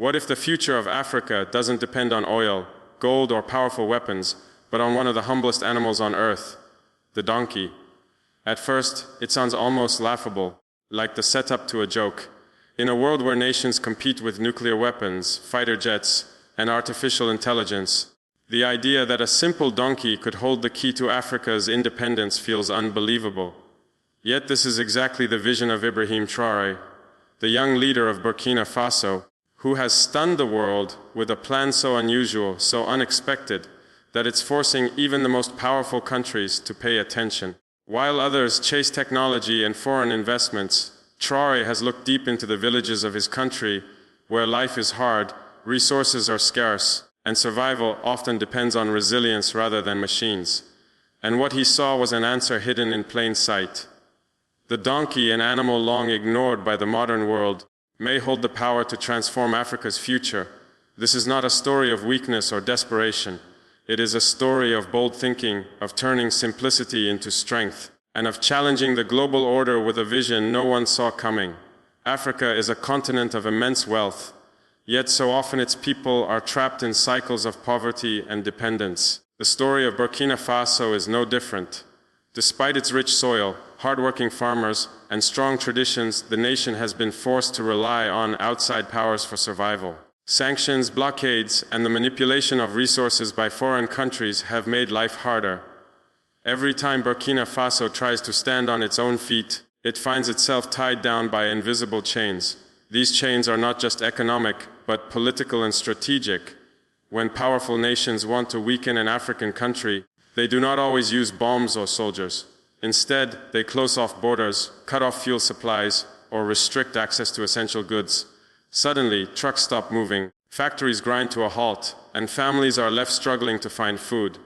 What if the future of Africa doesn't depend on oil, gold, or powerful weapons, but on one of the humblest animals on earth, the donkey? At first, it sounds almost laughable, like the setup to a joke. In a world where nations compete with nuclear weapons, fighter jets, and artificial intelligence, the idea that a simple donkey could hold the key to Africa's independence feels unbelievable. Yet this is exactly the vision of Ibrahim Traoré, the young leader of Burkina Faso, who has stunned the world with a plan so unusual, so unexpected, that it's forcing even the most powerful countries to pay attention. While others chase technology and foreign investments, Traore has looked deep into the villages of his country, where life is hard, resources are scarce, and survival often depends on resilience rather than machines. And what he saw was an answer hidden in plain sight. The donkey, an animal long ignored by the modern world, may hold the power to transform Africa's future. This is not a story of weakness or desperation. It is a story of bold thinking, of turning simplicity into strength, and of challenging the global order with a vision no one saw coming. Africa is a continent of immense wealth, yet so often its people are trapped in cycles of poverty and dependence. The story of Burkina Faso is no different. Despite its rich soil, hardworking farmers, and strong traditions, the nation has been forced to rely on outside powers for survival. Sanctions, blockades, and the manipulation of resources by foreign countries have made life harder. Every time Burkina Faso tries to stand on its own feet, it finds itself tied down by invisible chains. These chains are not just economic, but political and strategic. When powerful nations want to weaken an African country, they do not always use bombs or soldiers. Instead, they close off borders, cut off fuel supplies, or restrict access to essential goods. Suddenly, trucks stop moving, factories grind to a halt, and families are left struggling to find food.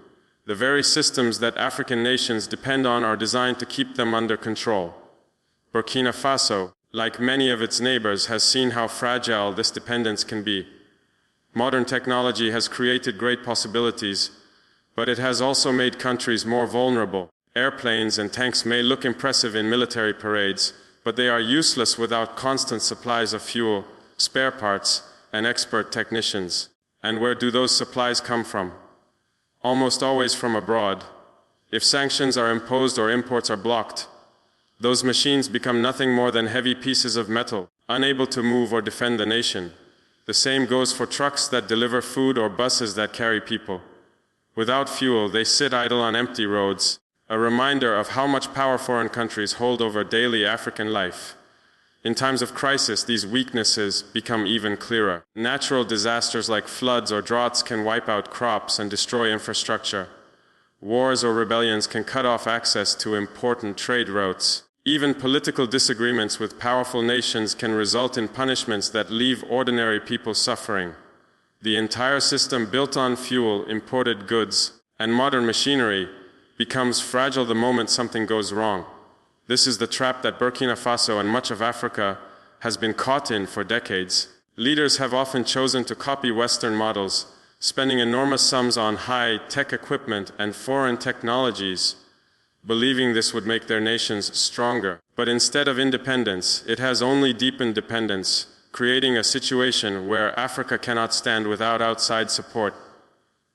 The very systems that African nations depend on are designed to keep them under control. Burkina Faso, like many of its neighbors, has seen how fragile this dependence can be. Modern technology has created great possibilities, but it has also made countries more vulnerable. Airplanes and tanks may look impressive in military parades, but they are useless without constant supplies of fuel, spare parts, and expert technicians. And where do those supplies come from? Almost always from abroad. If sanctions are imposed or imports are blocked, those machines become nothing more than heavy pieces of metal, unable to move or defend the nation. The same goes for trucks that deliver food or buses that carry people. Without fuel, they sit idle on empty roads, a reminder of how much power foreign countries hold over daily African life. In times of crisis, these weaknesses become even clearer. Natural disasters like floods or droughts can wipe out crops and destroy infrastructure. Wars or rebellions can cut off access to important trade routes. Even political disagreements with powerful nations can result in punishments that leave ordinary people suffering. The entire system built on fuel, imported goods, and modern machinery becomes fragile the moment something goes wrong. This is the trap that Burkina Faso and much of Africa has been caught in for decades. Leaders have often chosen to copy Western models, spending enormous sums on high-tech equipment and foreign technologies, believing this would make their nations stronger. But instead of independence, it has only deepened dependence, creating a situation where Africa cannot stand without outside support.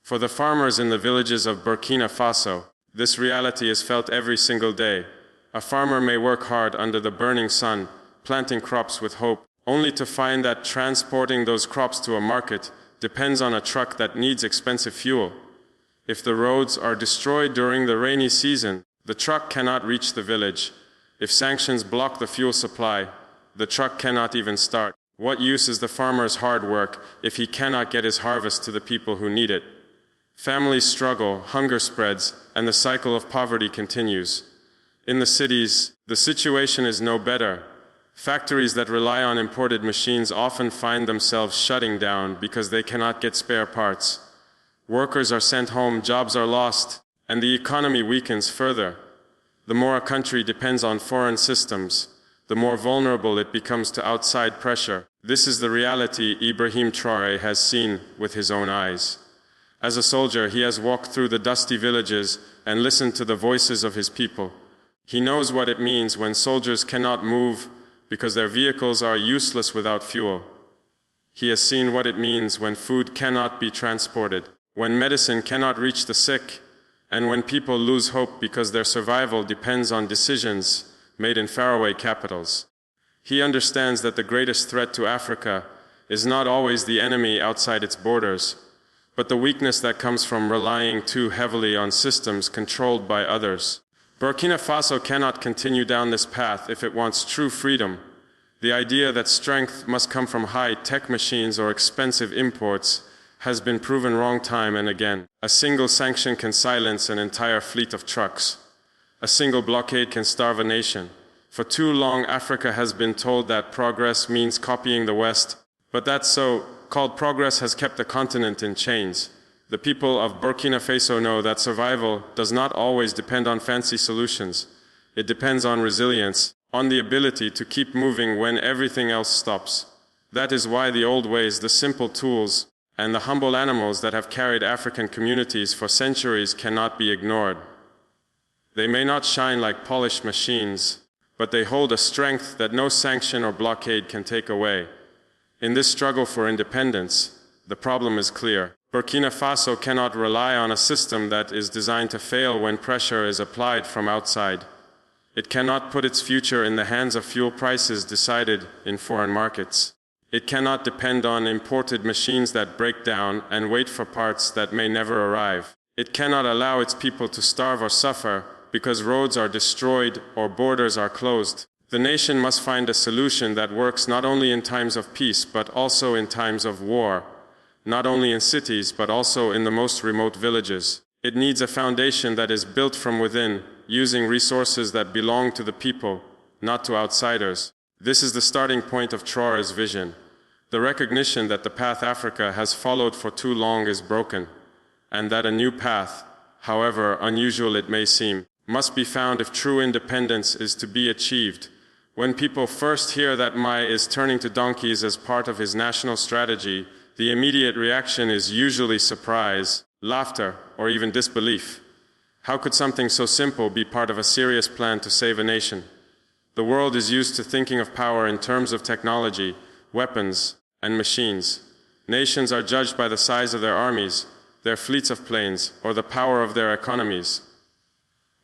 For the farmers in the villages of Burkina Faso, this reality is felt every single day. A farmer may work hard under the burning sun, planting crops with hope, only to find that transporting those crops to a market depends on a truck that needs expensive fuel. If the roads are destroyed during the rainy season, the truck cannot reach the village. If sanctions block the fuel supply, the truck cannot even start. What use is the farmer's hard work if he cannot get his harvest to the people who need it? Families struggle, hunger spreads, and the cycle of poverty continues. In the cities, the situation is no better. Factories that rely on imported machines often find themselves shutting down because they cannot get spare parts. Workers are sent home, jobs are lost, and the economy weakens further. The more a country depends on foreign systems, the more vulnerable it becomes to outside pressure. This is the reality Ibrahim Traoré has seen with his own eyes. As a soldier, he has walked through the dusty villages and listened to the voices of his people. He knows what it means when soldiers cannot move because their vehicles are useless without fuel. He has seen what it means when food cannot be transported, when medicine cannot reach the sick, and when people lose hope because their survival depends on decisions made in faraway capitals. He understands that the greatest threat to Africa is not always the enemy outside its borders, but the weakness that comes from relying too heavily on systems controlled by others. Burkina Faso cannot continue down this path if it wants true freedom. The idea that strength must come from high-tech machines or expensive imports has been proven wrong time and again. A single sanction can silence an entire fleet of trucks. A single blockade can starve a nation. For too long, Africa has been told that progress means copying the West, but that so-called progress has kept the continent in chains. The people of Burkina Faso know that survival does not always depend on fancy solutions. It depends on resilience, on the ability to keep moving when everything else stops. That is why the old ways, the simple tools, and the humble animals that have carried African communities for centuries cannot be ignored. They may not shine like polished machines, but they hold a strength that no sanction or blockade can take away. In this struggle for independence, the problem is clear. Burkina Faso cannot rely on a system that is designed to fail when pressure is applied from outside. It cannot put its future in the hands of fuel prices decided in foreign markets. It cannot depend on imported machines that break down and wait for parts that may never arrive. It cannot allow its people to starve or suffer because roads are destroyed or borders are closed. The nation must find a solution that works not only in times of peace but also in times of war, not only in cities but also in the most remote villages. It needs a foundation that is built from within, using resources that belong to the people, not to outsiders. This is the starting point of Traore's vision. The recognition that the path Africa has followed for too long is broken, and that a new path, however unusual it may seem, must be found if true independence is to be achieved. When people first hear that Mai is turning to donkeys as part of his national strategy, the immediate reaction is usually surprise, laughter, or even disbelief. How could something so simple be part of a serious plan to save a nation? The world is used to thinking of power in terms of technology, weapons, and machines. Nations are judged by the size of their armies, their fleets of planes, or the power of their economies.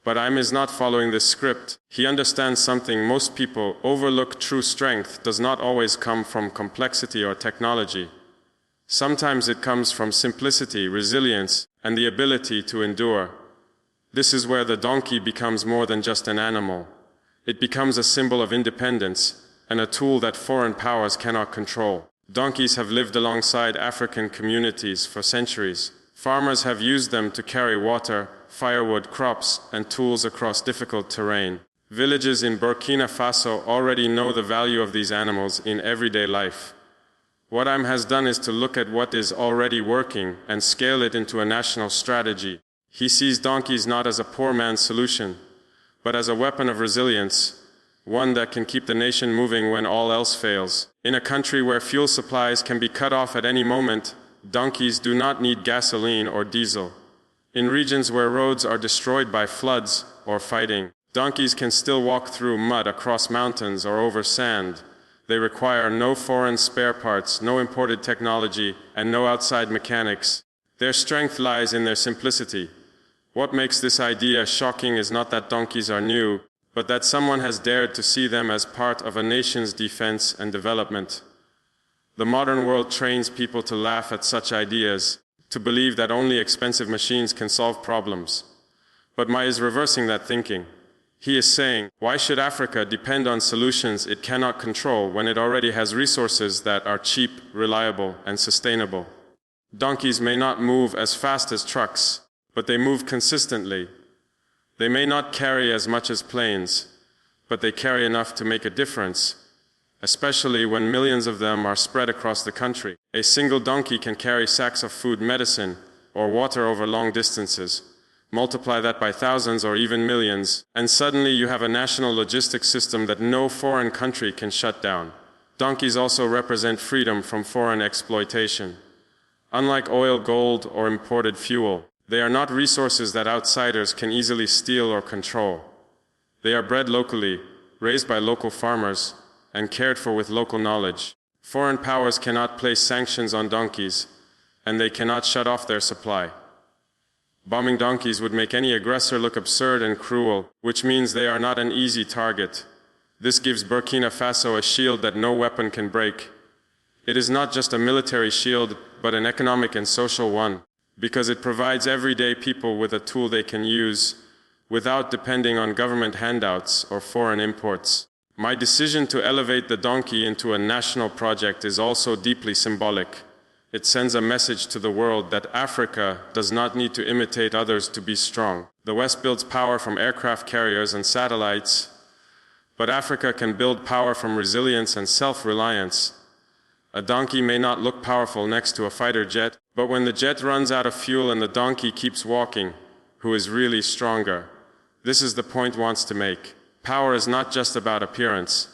But Im is not following this script. He understands something most people overlook. True strength does not always come from complexity or technology. Sometimes it comes from simplicity, resilience, and the ability to endure. This is where the donkey becomes more than just an animal. It becomes a symbol of independence and a tool that foreign powers cannot control. Donkeys have lived alongside African communities for centuries. Farmers have used them to carry water, firewood, crops, and tools across difficult terrain. Villages in Burkina Faso already know the value of these animals in everyday life. What Im has done is to look at what is already working and scale it into a national strategy. He sees donkeys not as a poor man's solution, but as a weapon of resilience, one that can keep the nation moving when all else fails. In a country where fuel supplies can be cut off at any moment, donkeys do not need gasoline or diesel. In regions where roads are destroyed by floods or fighting, donkeys can still walk through mud, across mountains, or over sand. They require no foreign spare parts, no imported technology, and no outside mechanics. Their strength lies in their simplicity. What makes this idea shocking is not that donkeys are new, but that someone has dared to see them as part of a nation's defense and development. The modern world trains people to laugh at such ideas, to believe that only expensive machines can solve problems. But Mai is reversing that thinking. He is saying, why should Africa depend on solutions it cannot control when it already has resources that are cheap, reliable, and sustainable? Donkeys may not move as fast as trucks, but they move consistently. They may not carry as much as planes, but they carry enough to make a difference, especially when millions of them are spread across the country. A single donkey can carry sacks of food, medicine, or water over long distances. Multiply that by thousands or even millions, and suddenly you have a national logistics system that no foreign country can shut down. Donkeys also represent freedom from foreign exploitation. Unlike oil, gold, or imported fuel, they are not resources that outsiders can easily steal or control. They are bred locally, raised by local farmers, and cared for with local knowledge. Foreign powers cannot place sanctions on donkeys, and they cannot shut off their supply. Bombing donkeys would make any aggressor look absurd and cruel, which means they are not an easy target. This gives Burkina Faso a shield that no weapon can break. It is not just a military shield, but an economic and social one, because it provides everyday people with a tool they can use without depending on government handouts or foreign imports. My decision to elevate the donkey into a national project is also deeply symbolic. It sends a message to the world that Africa does not need to imitate others to be strong. The West builds power from aircraft carriers and satellites, but Africa can build power from resilience and self-reliance. A donkey may not look powerful next to a fighter jet, but when the jet runs out of fuel and the donkey keeps walking, who is really stronger? This is the point wants to make. Power is not just about appearance.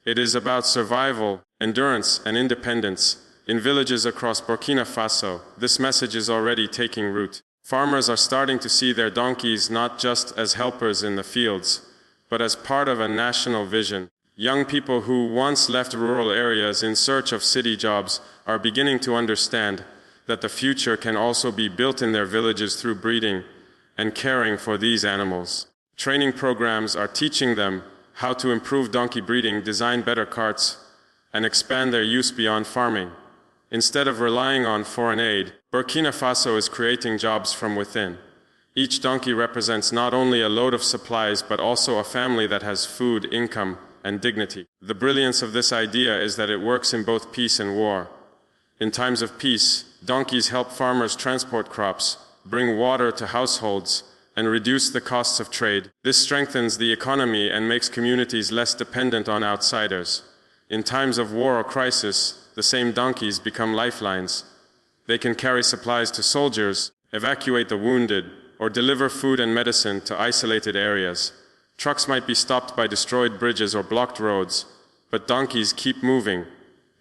It is about survival, endurance, and independence. In villages across Burkina Faso, this message is already taking root. Farmers are starting to see their donkeys not just as helpers in the fields, but as part of a national vision. Young people who once left rural areas in search of city jobs are beginning to understand that the future can also be built in their villages through breeding and caring for these animals. Training programs are teaching them how to improve donkey breeding, design better carts, and expand their use beyond farming. Instead of relying on foreign aid, Burkina Faso is creating jobs from within. Each donkey represents not only a load of supplies, but also a family that has food, income, and dignity. The brilliance of this idea is that it works in both peace and war. In times of peace, donkeys help farmers transport crops, bring water to households, and reduce the costs of trade. This strengthens the economy and makes communities less dependent on outsiders. In times of war or crisis, the same donkeys become lifelines. They can carry supplies to soldiers, evacuate the wounded, or deliver food and medicine to isolated areas. Trucks might be stopped by destroyed bridges or blocked roads, but donkeys keep moving.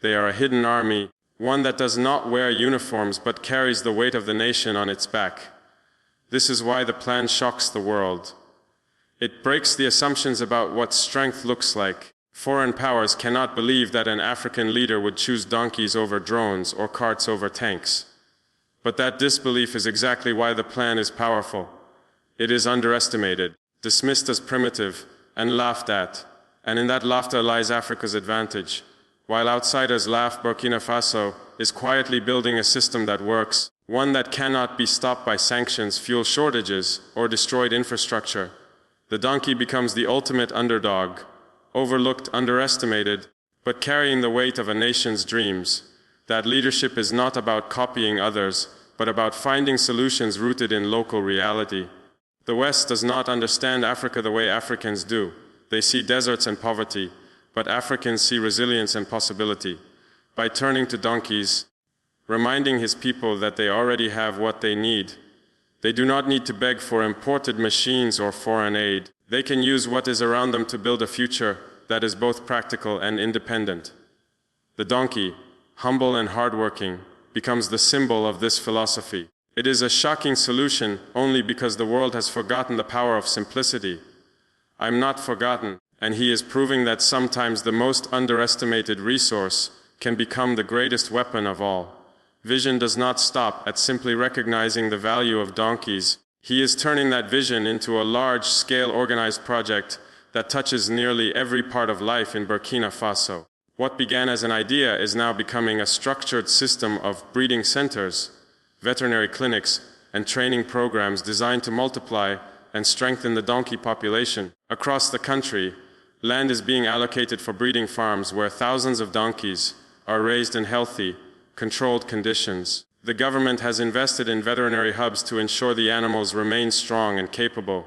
They are a hidden army, one that does not wear uniforms but carries the weight of the nation on its back. This is why the plan shocks the world. It breaks the assumptions about what strength looks like. Foreign powers cannot believe that an African leader would choose donkeys over drones or carts over tanks. But that disbelief is exactly why the plan is powerful. It is underestimated, dismissed as primitive, and laughed at. And in that laughter lies Africa's advantage. While outsiders laugh, Burkina Faso is quietly building a system that works, one that cannot be stopped by sanctions, fuel shortages, or destroyed infrastructure. The donkey becomes the ultimate underdog, overlooked, underestimated, but carrying the weight of a nation's dreams. That leadership is not about copying others, but about finding solutions rooted in local reality. The West does not understand Africa the way Africans do. They see deserts and poverty, but Africans see resilience and possibility. By turning to donkeys, reminding his people that they already have what they need. They do not need to beg for imported machines or foreign aid. They can use what is around them to build a future that is both practical and independent. The donkey, humble and hardworking, becomes the symbol of this philosophy. It is a shocking solution only because the world has forgotten the power of simplicity. I'm not forgotten, and he is proving that sometimes the most underestimated resource can become the greatest weapon of all. Vision does not stop at simply recognizing the value of donkeys. He is turning that vision into a large-scale organized project that touches nearly every part of life in Burkina Faso. What began as an idea is now becoming a structured system of breeding centers, veterinary clinics, and training programs designed to multiply and strengthen the donkey population. Across the country, land is being allocated for breeding farms where thousands of donkeys are raised in healthy, controlled conditions. The government has invested in veterinary hubs to ensure the animals remain strong and capable,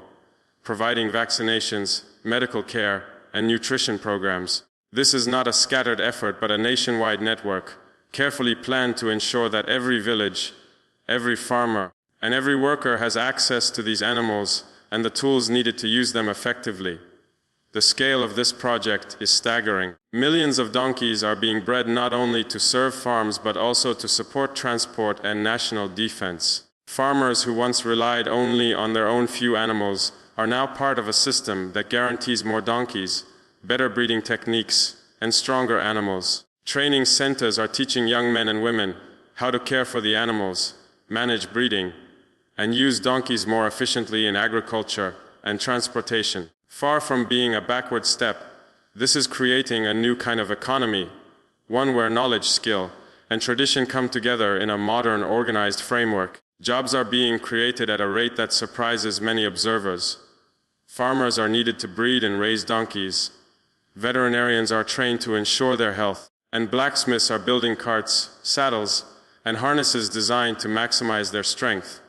providing vaccinations, medical care, and nutrition programs. This is not a scattered effort, but a nationwide network, carefully planned to ensure that every village, every farmer, and every worker has access to these animals and the tools needed to use them effectively. The scale of this project is staggering. Millions of donkeys are being bred not only to serve farms but also to support transport and national defense. Farmers who once relied only on their own few animals are now part of a system that guarantees more donkeys, better breeding techniques, and stronger animals. Training centers are teaching young men and women how to care for the animals, manage breeding, and use donkeys more efficiently in agriculture and transportation. Far from being a backward step, this is creating a new kind of economy, one where knowledge, skill, and tradition come together in a modern, organized framework. Jobs are being created at a rate that surprises many observers. Farmers are needed to breed and raise donkeys. Veterinarians are trained to ensure their health, and blacksmiths are building carts, saddles, and harnesses designed to maximize their strength.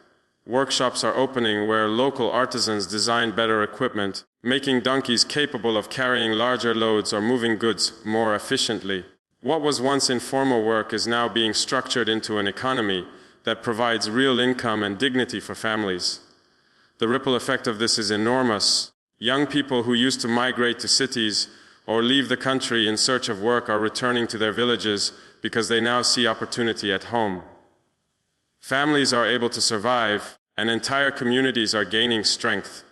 Workshops are opening where local artisans design better equipment, making donkeys capable of carrying larger loads or moving goods more efficiently. What was once informal work is now being structured into an economy that provides real income and dignity for families. The ripple effect of this is enormous. Young people who used to migrate to cities or leave the country in search of work are returning to their villages because they now see opportunity at home. Families are able to survive, and entire communities are gaining strength.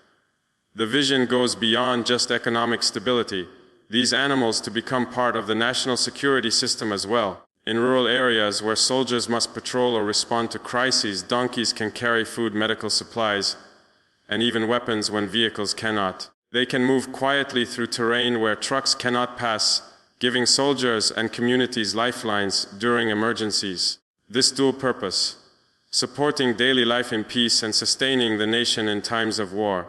The vision goes beyond just economic stability. These animals to become part of the national security system as well. In rural areas where soldiers must patrol or respond to crises, donkeys can carry food, medical supplies, and even weapons when vehicles cannot. They can move quietly through terrain where trucks cannot pass, giving soldiers and communities lifelines during emergencies. This dual purpose, supporting daily life in peace and sustaining the nation in times of war,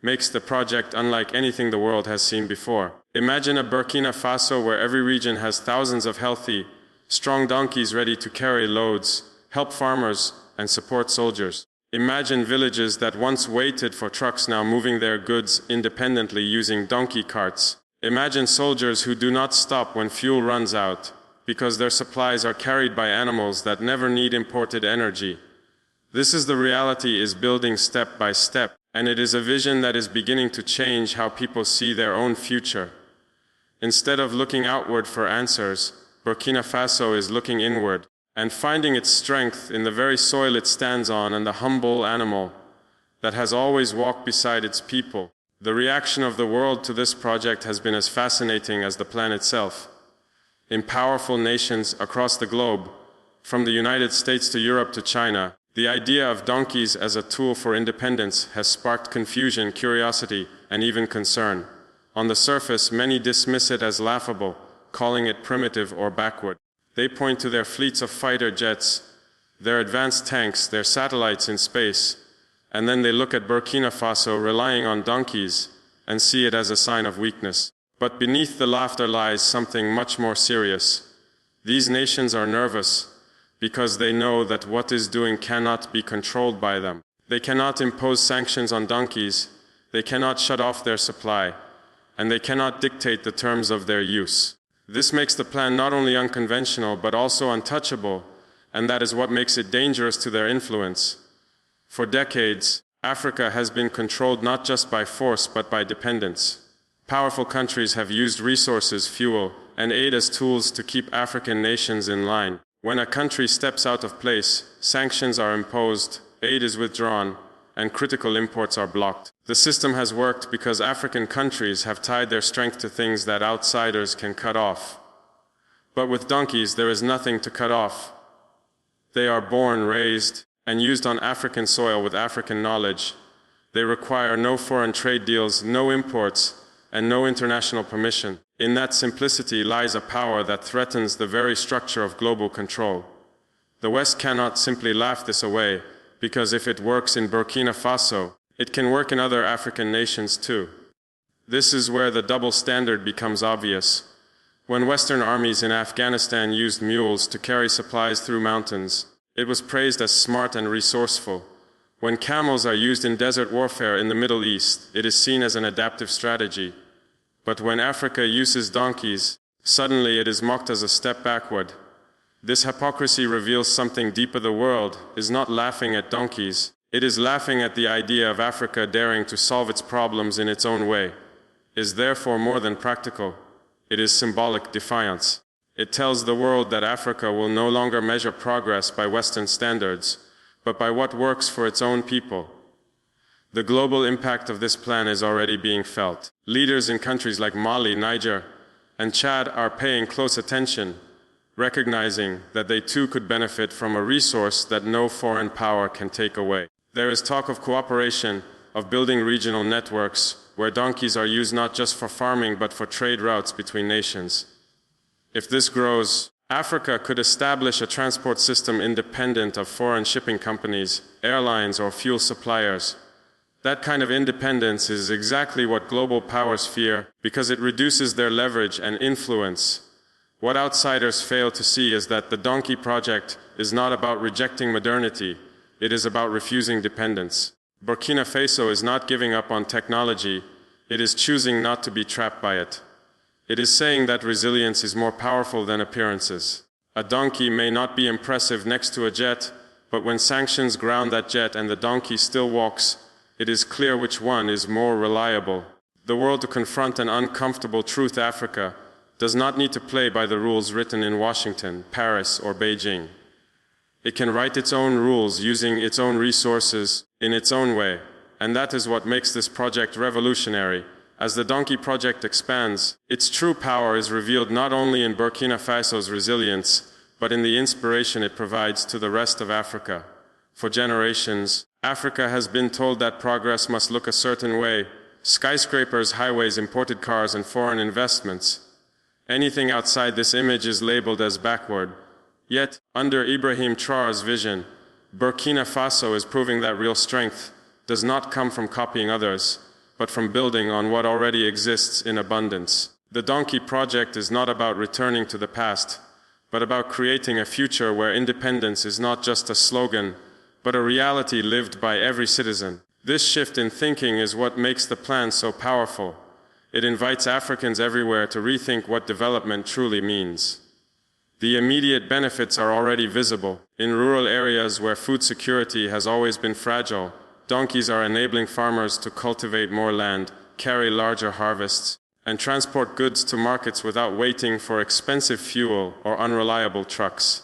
makes the project unlike anything the world has seen before. Imagine a Burkina Faso where every region has thousands of healthy, strong donkeys ready to carry loads, help farmers, and support soldiers. Imagine villages that once waited for trucks now moving their goods independently using donkey carts. Imagine soldiers who do not stop when fuel runs out, because their supplies are carried by animals that never need imported energy. This is the reality is building step by step, and it is a vision that is beginning to change how people see their own future. Instead of looking outward for answers, Burkina Faso is looking inward and finding its strength in the very soil it stands on and the humble animal that has always walked beside its people. The reaction of the world to this project has been as fascinating as the plan itself. In powerful nations across the globe, from the United States to Europe to China, the idea of donkeys as a tool for independence has sparked confusion, curiosity, and even concern. On the surface, many dismiss it as laughable, calling it primitive or backward. They point to their fleets of fighter jets, their advanced tanks, their satellites in space, and then they look at Burkina Faso relying on donkeys and see it as a sign of weakness. But beneath the laughter lies something much more serious. These nations are nervous because they know that what is doing cannot be controlled by them. They cannot impose sanctions on donkeys, they cannot shut off their supply, and they cannot dictate the terms of their use. This makes the plan not only unconventional but also untouchable, and that is what makes it dangerous to their influence. For decades, Africa has been controlled not just by force but by dependence. Powerful countries have used resources, fuel, and aid as tools to keep African nations in line. When a country steps out of place, sanctions are imposed, aid is withdrawn, and critical imports are blocked. The system has worked because African countries have tied their strength to things that outsiders can cut off. But with donkeys, there is nothing to cut off. They are born, raised, and used on African soil with African knowledge. They require no foreign trade deals, no imports, and no international permission. In that simplicity lies a power that threatens the very structure of global control. The West cannot simply laugh this away, because if it works in Burkina Faso, it can work in other African nations too. This is where the double standard becomes obvious. When Western armies in Afghanistan used mules to carry supplies through mountains, it was praised as smart and resourceful. When camels are used in desert warfare in the Middle East, it is seen as an adaptive strategy. But when Africa uses donkeys, suddenly it is mocked as a step backward. This hypocrisy reveals something deeper. The world is not laughing at donkeys. It is laughing at the idea of Africa daring to solve its problems in its own way. It is therefore more than practical. It is symbolic defiance. It tells the world that Africa will no longer measure progress by Western standards, but by what works for its own people. The global impact of this plan is already being felt. Leaders in countries like Mali, Niger, and Chad are paying close attention, recognizing that they too could benefit from a resource that no foreign power can take away. There is talk of cooperation, of building regional networks, where donkeys are used not just for farming but for trade routes between nations. If this grows, Africa could establish a transport system independent of foreign shipping companies, airlines, or fuel suppliers. That kind of independence is exactly what global powers fear, because it reduces their leverage and influence. What outsiders fail to see is that the Donkey Project is not about rejecting modernity, it is about refusing dependence. Burkina Faso is not giving up on technology, it is choosing not to be trapped by it. It is saying that resilience is more powerful than appearances. A donkey may not be impressive next to a jet, but when sanctions ground that jet and the donkey still walks, it is clear which one is more reliable. The world to confront an uncomfortable truth: Africa does not need to play by the rules written in Washington, Paris, or Beijing. It can write its own rules using its own resources in its own way, and that is what makes this project revolutionary. As the Donkey Project expands, its true power is revealed not only in Burkina Faso's resilience, but in the inspiration it provides to the rest of Africa. For generations, Africa has been told that progress must look a certain way: skyscrapers, highways, imported cars, and foreign investments. Anything outside this image is labeled as backward. Yet, under Ibrahim Traoré's vision, Burkina Faso is proving that real strength does not come from copying others, but from building on what already exists in abundance. The Donkey Project is not about returning to the past, but about creating a future where independence is not just a slogan, but a reality lived by every citizen. This shift in thinking is what makes the plan so powerful. It invites Africans everywhere to rethink what development truly means. The immediate benefits are already visible. In rural areas where food security has always been fragile, donkeys are enabling farmers to cultivate more land, carry larger harvests, and transport goods to markets without waiting for expensive fuel or unreliable trucks.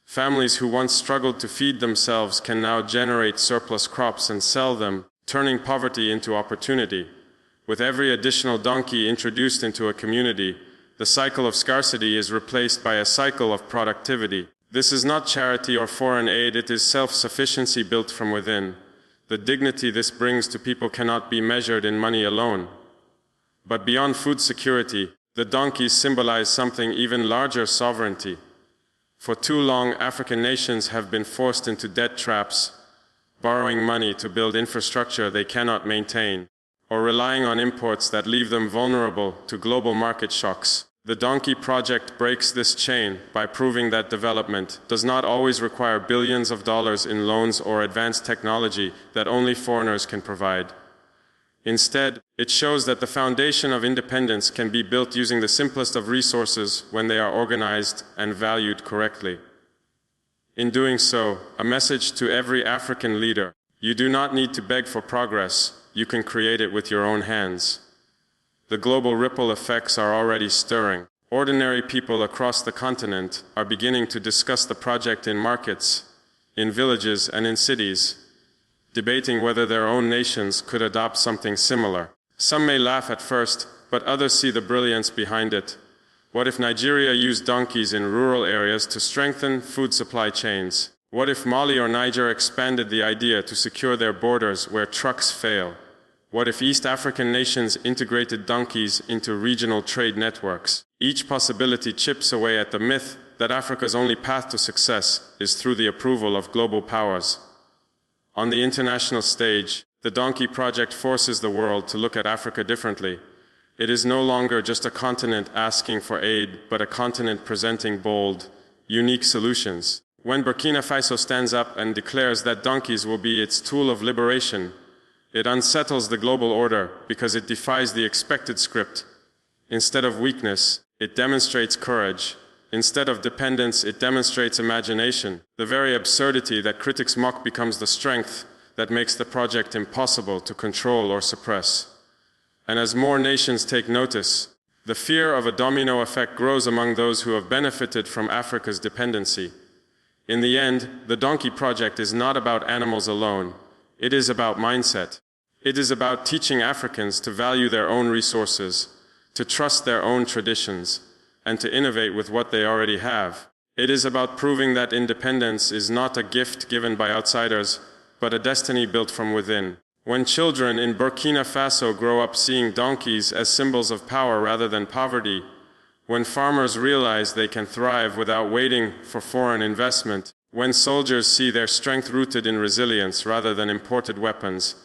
Families who once struggled to feed themselves can now generate surplus crops and sell them, turning poverty into opportunity. With every additional donkey introduced into a community, the cycle of scarcity is replaced by a cycle of productivity. This is not charity or foreign aid, it is self-sufficiency built from within. The dignity this brings to people cannot be measured in money alone. But beyond food security, the donkeys symbolize something even larger: sovereignty. For too long, African nations have been forced into debt traps, borrowing money to build infrastructure they cannot maintain, or relying on imports that leave them vulnerable to global market shocks. The Donkey Project breaks this chain by proving that development does not always require billions of dollars in loans or advanced technology that only foreigners can provide. Instead, it shows that the foundation of independence can be built using the simplest of resources when they are organized and valued correctly. In doing so, a message to every African leader: you do not need to beg for progress, you can create it with your own hands. The global ripple effects are already stirring. Ordinary people across the continent are beginning to discuss the project in markets, in villages, and in cities, debating whether their own nations could adopt something similar. Some may laugh at first, but others see the brilliance behind it. What if Nigeria used donkeys in rural areas to strengthen food supply chains? What if Mali or Niger expanded the idea to secure their borders where trucks fail? What if East African nations integrated donkeys into regional trade networks? Each possibility chips away at the myth that Africa's only path to success is through the approval of global powers. On the international stage, the Donkey Project forces the world to look at Africa differently. It is no longer just a continent asking for aid, but a continent presenting bold, unique solutions. When Burkina Faso stands up and declares that donkeys will be its tool of liberation, it unsettles the global order because it defies the expected script. Instead of weakness, it demonstrates courage. Instead of dependence, it demonstrates imagination. The very absurdity that critics mock becomes the strength that makes the project impossible to control or suppress. And as more nations take notice, the fear of a domino effect grows among those who have benefited from Africa's dependency. In the end, the Donkey Project is not about animals alone. It is about mindset. It is about teaching Africans to value their own resources, to trust their own traditions, and to innovate with what they already have. It is about proving that independence is not a gift given by outsiders, but a destiny built from within. When children in Burkina Faso grow up seeing donkeys as symbols of power rather than poverty, when farmers realize they can thrive without waiting for foreign investment, when soldiers see their strength rooted in resilience rather than imported weapons,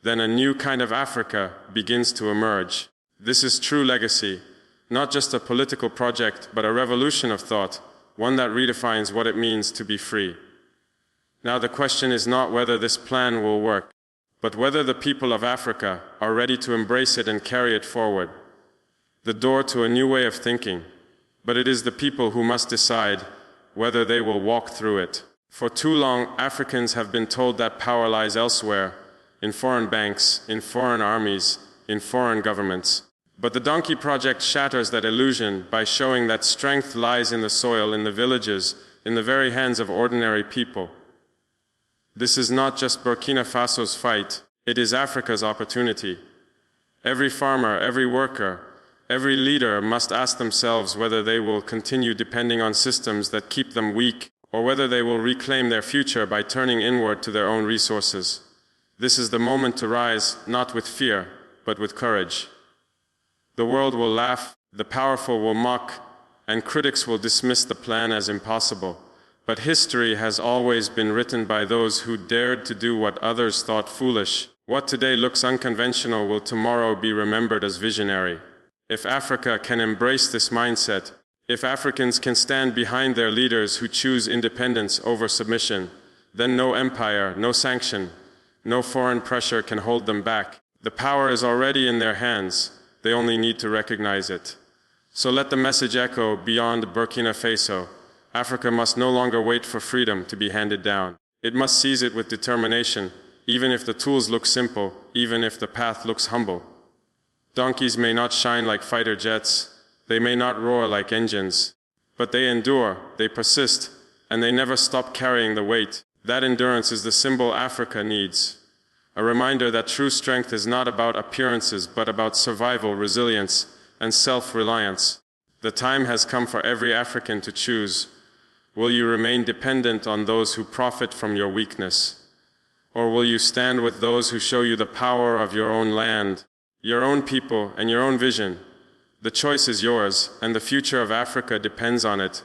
then a new kind of Africa begins to emerge. This is true legacy, not just a political project, but a revolution of thought, one that redefines what it means to be free. Now the question is not whether this plan will work, but whether the people of Africa are ready to embrace it and carry it forward. The door to a new way of thinking, but it is the people who must decide whether they will walk through it. For too long, Africans have been told that power lies elsewhere, in foreign banks, in foreign armies, in foreign governments. But the Donkey Project shatters that illusion by showing that strength lies in the soil, in the villages, in the very hands of ordinary people. This is not just Burkina Faso's fight, it is Africa's opportunity. Every farmer, every worker, every leader must ask themselves whether they will continue depending on systems that keep them weak, or whether they will reclaim their future by turning inward to their own resources. This is the moment to rise, not with fear, but with courage. The world will laugh, the powerful will mock, and critics will dismiss the plan as impossible. But history has always been written by those who dared to do what others thought foolish. What today looks unconventional will tomorrow be remembered as visionary. If Africa can embrace this mindset, if Africans can stand behind their leaders who choose independence over submission, then no empire, no sanction, no foreign pressure can hold them back. The power is already in their hands. They only need to recognize it. So let the message echo beyond Burkina Faso. Africa must no longer wait for freedom to be handed down. It must seize it with determination, even if the tools look simple, even if the path looks humble. Donkeys may not shine like fighter jets, they may not roar like engines, but they endure, they persist, and they never stop carrying the weight. That endurance is the symbol Africa needs. A reminder that true strength is not about appearances, but about survival, resilience, and self-reliance. The time has come for every African to choose. Will you remain dependent on those who profit from your weakness? Or will you stand with those who show you the power of your own land, your own people, and your own vision? The choice is yours, and the future of Africa depends on it.